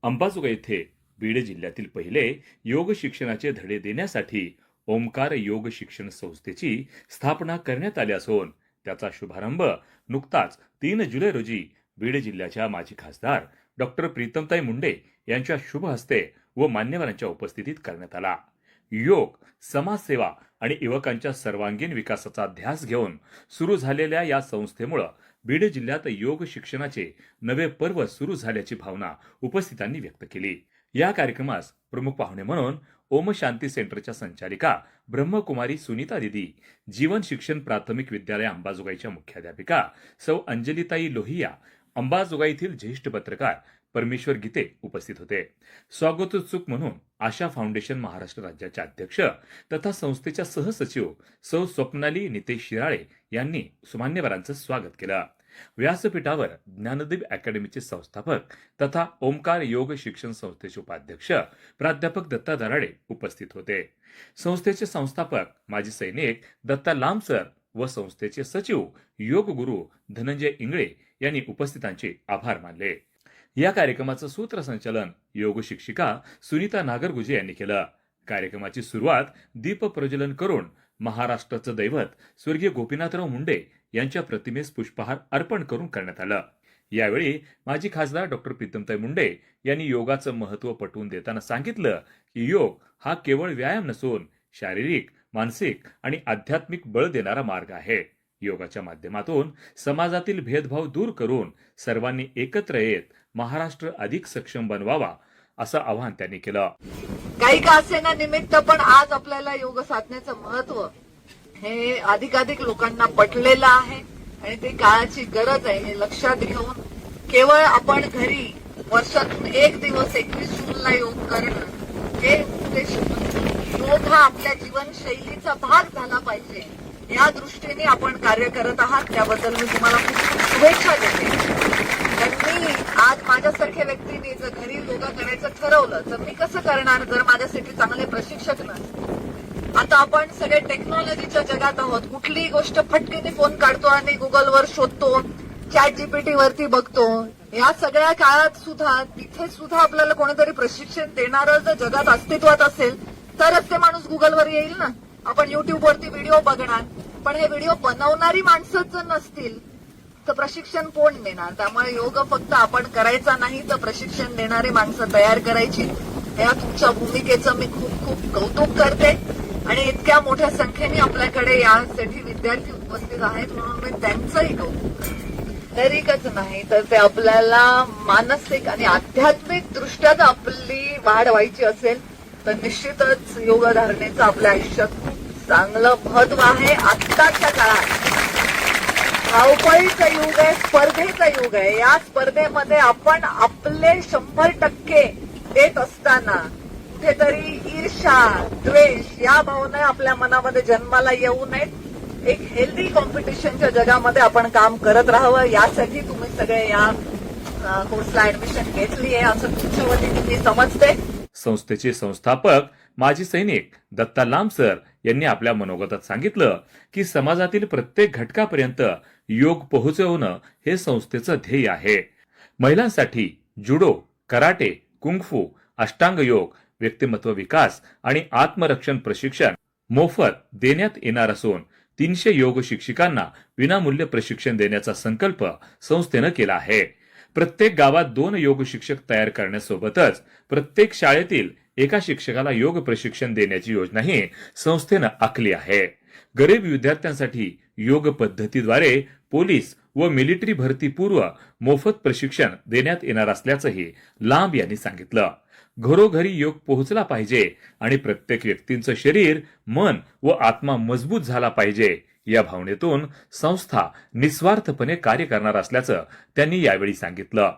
अंबाजोगाई येथे बीड जिल्ह्यातील पहिले योग शिक्षणाचे धडे देण्यासाठी ओमकार योग शिक्षण संस्थेची स्थापना करण्यात आली असून त्याचा शुभारंभ नुकताच 3 जुलै रोजी बीड जिल्ह्याच्या माजी खासदार डॉक्टर प्रीतमताई मुंडे यांच्या शुभ हस्ते व मान्यवरांच्या उपस्थितीत करण्यात आला। योग, समाजसेवा आणि युवकांच्या सर्वांगीण विकासाचा ध्यास घेऊन सुरू झालेल्या या संस्थेमुळे बीड जिल्ह्यात योग शिक्षणाचे नवे पर्व सुरू झाल्याची भावना उपस्थितांनी व्यक्त केली। या कार्यक्रमास प्रमुख पाहुणे म्हणून ओम शांती सेंटरच्या संचालिका ब्रह्मकुमारी सुनीता दिदी, जीवन शिक्षण प्राथमिक विद्यालय अंबाजोगाईच्या मुख्याध्यापिका सौ अंजलीताई लोहिया, अंबाजोगाईतील ज्येष्ठ पत्रकार परमेश्वर गीते उपस्थित होते। स्वागतोत्सुक म्हणून आशा फाउंडेशन महाराष्ट्र राज्याचे अध्यक्ष तथा संस्थेच्या सहसचिव सौ स्वप्नाली नितेश शिराळे यांनी मान्यवरांचं स्वागत केलं। व्यासपीठावर ज्ञानदीप अकॅडमीचे संस्थापक तथा ओमकार योग शिक्षण संस्थेचे उपाध्यक्ष प्राध्यापक दत्ता दराडे उपस्थित होते। संस्थेचे संस्थापक माजी सैनिक दत्ता लांबसर व संस्थेचे सचिव योग गुरु धनंजय इंगळे यांनी उपस्थितांचे आभार मानले। या कार्यक्रमाचं सूत्रसंचालन योग शिक्षिका सुनीता नागरगुजे यांनी केलं। कार्यक्रमाची सुरुवात दीप प्रज्वलन करून महाराष्ट्राचं दैवत स्वर्गीय गोपीनाथराव मुंडे यांच्या प्रतिमेस पुष्पहार अर्पण करून करण्यात आलं। यावेळी माजी खासदार डॉक्टर प्रीतमताई मुंडे यांनी योगाचं महत्त्व पटवून देताना सांगितलं की योग हा केवळ व्यायाम नसून शारीरिक, मानसिक आणि आध्यात्मिक बळ देणारा मार्ग आहे। योगाच्या माध्यमातून समाजातील भेदभाव दूर करून सर्वांनी एकत्र येत महाराष्ट्र अधिक सक्षम बनवावा असं आवाहन त्यांनी केलं। काही का असेना निमित्त पण आज आपल्याला योग साधण्याचं महत्व हे अधिकाधिक लोकांना पटलेलं आहे आणि ते काळाची गरज आहे हे लक्षात घेऊन केवळ आपण घरी वर्षातून एक दिवस 21 जूनला योग करणं हे उद्देश नसून योग हा आपल्या जीवनशैलीचा भाग झाला पाहिजे या दृष्टीने आपण कार्य करत आहात। त्याबद्दल मी तुम्हाला खूप खूप शुभेच्छा देते। तर मी आज माझ्यासारख्या व्यक्तीने जर घरी योगा करायचं ठरवलं तर मी कसं करणार जर माझ्यासाठी चांगले प्रशिक्षक नसतील। आता आपण सगळे टेक्नॉलॉजीच्या जगात आहोत। कुठलीही गोष्ट फटकेने फोन काढतो आणि गुगलवर शोधतो, चॅट जीपीटी वरती बघतो। या सगळ्या काळात सुद्धा तिथे सुद्धा आपल्याला कोणीतरी प्रशिक्षण देणारं जर जगात अस्तित्वात असेल तरच ते माणूस गुगलवर येईल ना। आपण युट्यूब वरती व्हिडिओ बघणार, पण हे व्हिडिओ बनवणारी माणसं जर नसतील तर प्रशिक्षण कोण देणार। त्यामुळे योग फक्त आपण करायचा नाही तर प्रशिक्षण देणारी माणसं तयार करायची। या तुमच्या भूमिकेचं मी खूप खूप कौतुक करते आणि इतक्या मोठ्या संख्येने आपल्याकडे यासाठी विद्यार्थी उपस्थित आहेत म्हणून मी त्यांचंही कौतुक करते। शारीरिकच नाही तर ते आपल्याला मानसिक आणि आध्यात्मिक दृष्ट्या जर आपली वाढ व्हायची असेल तर निश्चितच योग धारणेचं आपल्या आयुष्यात खूप चांगलं महत्व आहे। आत्ताच्या काळात धावपळीचं युग आहे, स्पर्धेचं युग आहे। या स्पर्धेमध्ये आपण आपले 100% देत असताना कुठेतरी ईर्ष्या, द्वेष या भावना आपल्या मनामध्ये जन्माला येऊ नयेत। एक हेल्दी कॉम्पिटिशनच्या जगामध्ये आपण काम करत राहावं यासाठी तुम्ही सगळे या कोर्सला ऍडमिशन घेतली आहे असं तुमच्या वतीने मी समजते। संस्थेचे संस्थापक माजी सैनिक दत्ता लांबसर यांनी आपल्या मनोगतात सांगितलं की समाजातील प्रत्येक घटकापर्यंत योग पोहोचवणं हे संस्थेचं ध्येय आहे। महिलांसाठी जुडो, कराटे, कुंगफू, अष्टांग योग, व्यक्तिमत्व विकास आणि आत्मरक्षण प्रशिक्षण मोफत देण्यात येणार असून 300 योग शिक्षिकांना विनामूल्य प्रशिक्षण देण्याचा संकल्प संस्थेनं केला आहे। प्रत्येक गावात 2 योग शिक्षक तयार करण्यासोबतच प्रत्येक शाळेतील एका शिक्षकाला योग प्रशिक्षण देण्याची योजनाही संस्थेनं आखली आहे। गरीब विद्यार्थ्यांसाठी योग पद्धतीद्वारे पोलीस व मिलिटरी भरतीपूर्व मोफत प्रशिक्षण देण्यात येणार असल्याचंही लांब यांनी सांगितलं। घरोघरी योग पोहोचला पाहिजे आणि प्रत्येक व्यक्तीचं शरीर, मन व आत्मा मजबूत झाला पाहिजे या भावनेतून संस्था निस्वार्थपणे कार्य करणार असल्याचं त्यांनी यावेळी सांगितलं।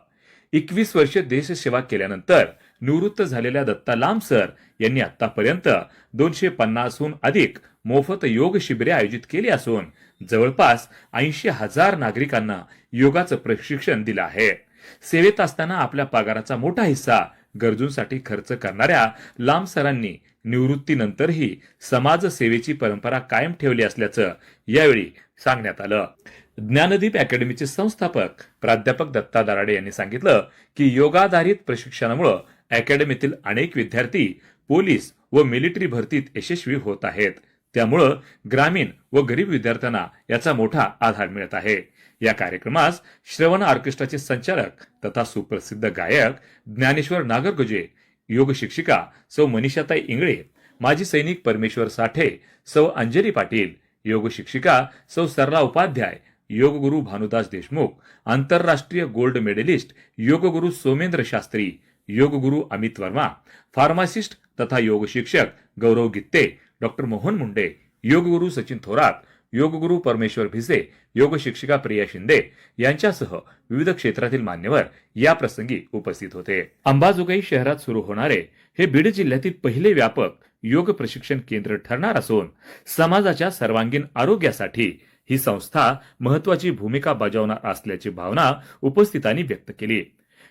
21 वर्षे देशसेवा केल्यानंतर निवृत्त झालेल्या दत्ता लांबसर यांनी आतापर्यंत 250हून अधिक मोफत योग शिबिरे आयोजित केली असून जवळपास 80,000 नागरिकांना योगाचं प्रशिक्षण दिलं आहे। सेवेत असताना आपल्या पगाराचा मोठा हिस्सा गरजूंसाठी खर्च करणाऱ्या लांबसरांनी निवृत्तीनंतरही समाजसेवेची परंपरा कायम ठेवली असल्याचं यावेळी सांगण्यात आलं. ज्ञानदीप अकॅडमीचे संस्थापक प्राध्यापक दत्ता दराडे यांनी सांगितलं की योगाधारित प्रशिक्षणामुळे अकॅडमीतील अनेक विद्यार्थी पोलीस व मिलिटरी भरतीत यशस्वी होत आहेत. त्यामुळं ग्रामीण व गरीब विद्यार्थ्यांना याचा मोठा आधार मिळत आहे. या कार्यक्रमास श्रवण ऑर्केस्ट्राचे संचालक तथा सुप्रसिद्ध गायक ज्ञानेश्वर नागरगोजे, योग शिक्षिका सौ मनीषाताई इंगळे, माजी सैनिक परमेश्वर साठे, सौ अंजली पाटील, योग शिक्षिका सौ सरला उपाध्याय, योगगुरु भानुदास देशमुख, आंतरराष्ट्रीय गोल्ड मेडलिस्ट योगगुरु सोमेंद्र शास्त्री, योगगुरु अमित वर्मा, फार्मासिस्ट तथा योग शिक्षक गौरव गित्ते, डॉक्टर मोहन मुंडे, योगगुरु सचिन थोरात, योगगुरु परमेश्वर भिसे, योग शिक्षिका प्रिया शिंदे यांच्यासह विविध क्षेत्रातील मान्यवर या प्रसंगी उपस्थित होते. अंबाजोगाई शहरात सुरू होणारे हे बीड जिल्ह्यातील पहिले व्यापक योग प्रशिक्षण केंद्र ठरणार असून समाजाच्या सर्वांगीण आरोग्यासाठी ही संस्था महत्वाची भूमिका बजावणार असल्याची भावना उपस्थितांनी व्यक्त केली.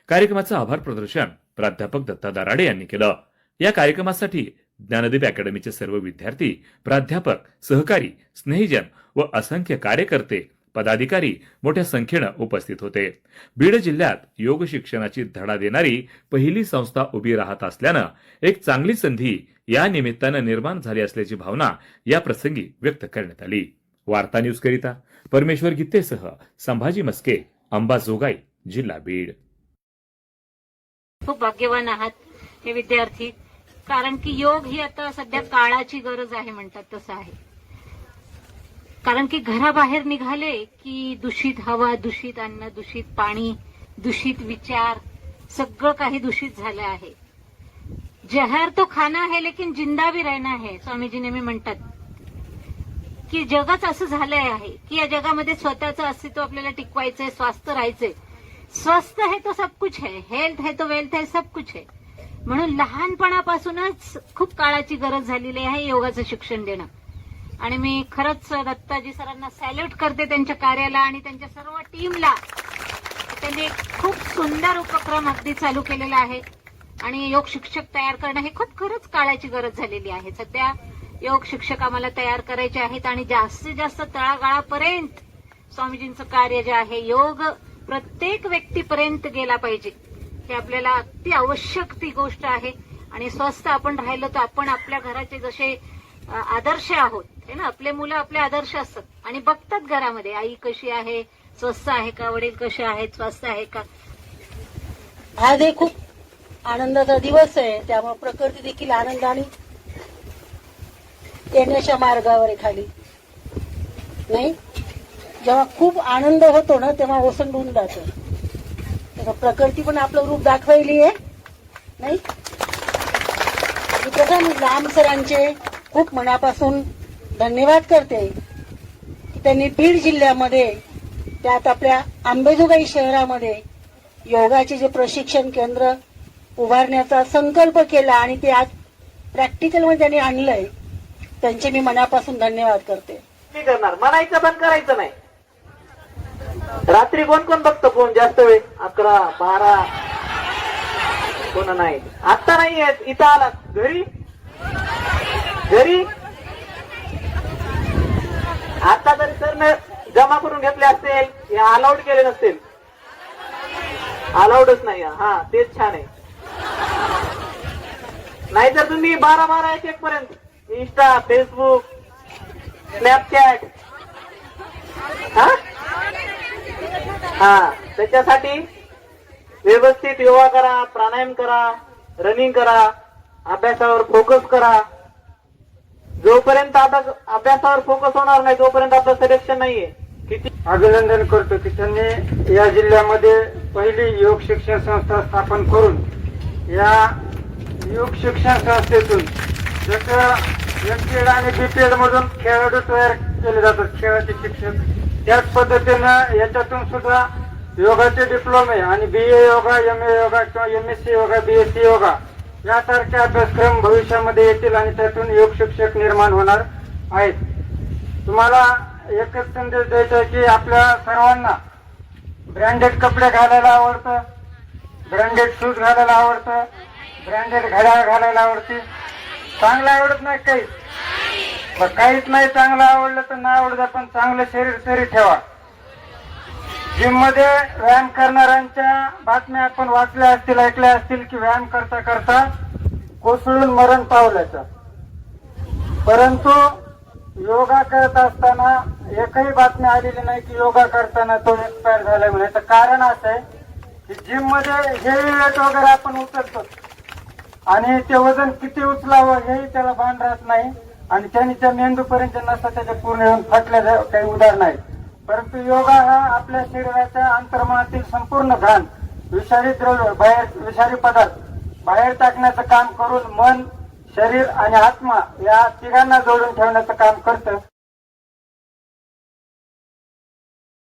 कार्यक्रमाचं आभार प्रदर्शन प्राध्यापक दत्ता दराडे यांनी केलं. या कार्यक्रमासाठी ज्ञानदीप अकॅडमीचे सर्व विद्यार्थी, प्राध्यापक, सहकारी, स्नेहीजन व असंख्य कार्यकर्ते, पदाधिकारी मोठ्या संख्येनं उपस्थित होते. बीड जिल्ह्यात योग शिक्षणाची धडा देणारी पहिली संस्था उभी राहत असल्यानं एक चांगली संधी या निमित्तानं निर्माण झाली असल्याची भावना या प्रसंगी व्यक्त करण्यात आली. वार्ता न्यूज करिता परमेश्वर गित्तेसह संभाजी मस्के, अंबाजोगाई, जिल्हा बीड. खूप भाग्यवान आहात हे विद्यार्थी, कारण की योग ही आता सध्या काळाची गरज आहे म्हणतात तसं आहे. कारण की घराबाहेर निघाले की दूषित हवा, दूषित अन्न, दूषित पाणी, दूषित विचार, सगळं काही दूषित झालं आहे. जहर तो खाना है लेकिन जिंदा भी रहना है, स्वामीजी नेहमी म्हणतात की जगच असं झालंय आहे की या जगामध्ये स्वतःचं अस्तित्व आपल्याला टिकवायचंय, स्वास्थ्य राहायचंय. स्वस्थ है तो सब कुछ है, हेल्थ है तो वेल्थ है, सब कुछ है. म्हणून लहानपणापासूनच खूप काळाची गरज झालेली आहे योगाचं शिक्षण देणं. आणि मी खरंच दत्ताजी सरांना सॅल्यूट करते त्यांच्या कार्याला आणि त्यांच्या सर्व टीमला. त्यांनी खूप सुंदर उपक्रम अगदी चालू केलेला आहे आणि योग शिक्षक तयार करणं हे खूप खरंच काळाची गरज झालेली आहे. सध्या योग शिक्षक आम्हाला तयार करायचे आहेत आणि जास्तीत जास्त तळागाळापर्यंत स्वामीजींचं कार्य जे आहे, योग प्रत्येक व्यक्तीपर्यंत गेला पाहिजे. हे आपल्याला अति आवश्यक ती गोष्ट आहे. आणि स्वस्थ आपण राहिलो तर आपण आपल्या घराचे जसे आदर्श आहोत है ना, आपले मुलं आपले आदर्श असतात आणि बघतात घरामध्ये आई कशी आहे, स्वस्थ आहे का, वडील कसे आहेत, स्वस्थ आहे का. आज एक खूप आनंदाचा दिवस आहे, त्यामुळे प्रकृती देखील आनंदाने येण्याच्या मार्गावर आहे खाली. नाही, जेव्हा खूप आनंद होतो ना तेव्हा ओसंडून जातं. प्रकृती पण आपलं रूप दाखवायली आहे. नाही, मी प्रथम राम सरांचे खूप मनापासून धन्यवाद करते की त्यांनी बीड जिल्ह्यामध्ये, त्यात आपल्या अंबाजोगाई शहरामध्ये योगाचे जे प्रशिक्षण केंद्र उभारण्याचा संकल्प केला आणि ते आज प्रॅक्टिकलमध्ये त्यांनी आणलंय. त्यांचे मी मनापासून धन्यवाद करते. मी करणार, म्हणायचं पण करायचं नाही. रात्री कोण कोण बघतो फोन जास्त वेळ? 11, 12 कोण नाही. आता नाही येत, इथं आला घरी आता तरी सरने जमा करून घेतले असतील, हे अलाउड केले नसतील. अलाउडच नाही. हा, तेच छान आहे. नाहीतर तुम्ही 12 1 पर्यंत इंस्टा, फेसबुक, स्नॅपचॅट, त्याच्यासाठी व्यवस्थित योगा करा, प्राणायाम करा, रनिंग करा, अभ्यासावर फोकस करा. जोपर्यंत अभ्यासावर फोकस होणार नाही तोपर्यंत आपलं सिलेक्शन नाहीये. किती अभिनंदन करतो की त्यांनी या जिल्ह्यामध्ये पहिली योग शिक्षण संस्था स्थापन करून या योग शिक्षण संस्थेतून जसं एमपीएड आणि बीपीएड मधून खेळाडू तयार केले जातात, खेळाचे शिक्षक, त्याच पद्धतीनं याच्यातून सुद्धा योगाचे डिप्लोमे आणि बीए योगा, एमए योगा किंवा एमएससी योगा, बीएससी योगा यासारखे अभ्यासक्रम भविष्यामध्ये येतील आणि त्यातून योग शिक्षक निर्माण होणार आहेत. तुम्हाला एकच संदेश द्यायचा आहे की आपल्या सर्वांना ब्रँडेड कपडे घालायला आवडतं, ब्रँडेड शूज घालायला आवडतं, ब्रँडेड घड्याळ घालायला आवडते, चांगलं आवडत नाही काही. मग काहीच नाही चांगलं आवडलं तर नाही आवडलं, पण चांगलं शरीर तरी ठेवा. जिम मध्ये व्यायाम करणाऱ्यांच्या बातम्या आपण वाचल्या असतील, ऐकल्या असतील की व्यायाम करता करता कोसळून मरण पावल्याचं. परंतु योगा करत असताना एकही बातमी आलेली नाही की योगा करताना तो एक्सपायर झालाय म्हणायचं. कारण असं आहे की जिम मध्ये हेवी वेट वगैरे आपण उचलतो आणि ते वजन किती उचलावं हेही त्याला भान राहत नाही आणि त्या मेंदूपर्यंत नसता त्याच्या पूर्ण येऊन फाटल्या काही उदाहरण आहेत. परंतु योगा हा आपल्या शरीराच्या अंतर्मनातील संपूर्ण घाण, विषारी द्रव्य, विषारी पदार्थ बाहेर टाकण्याचं काम करून मन, शरीर आणि आत्मा या तिघांना जोडून ठेवण्याचं काम करतं.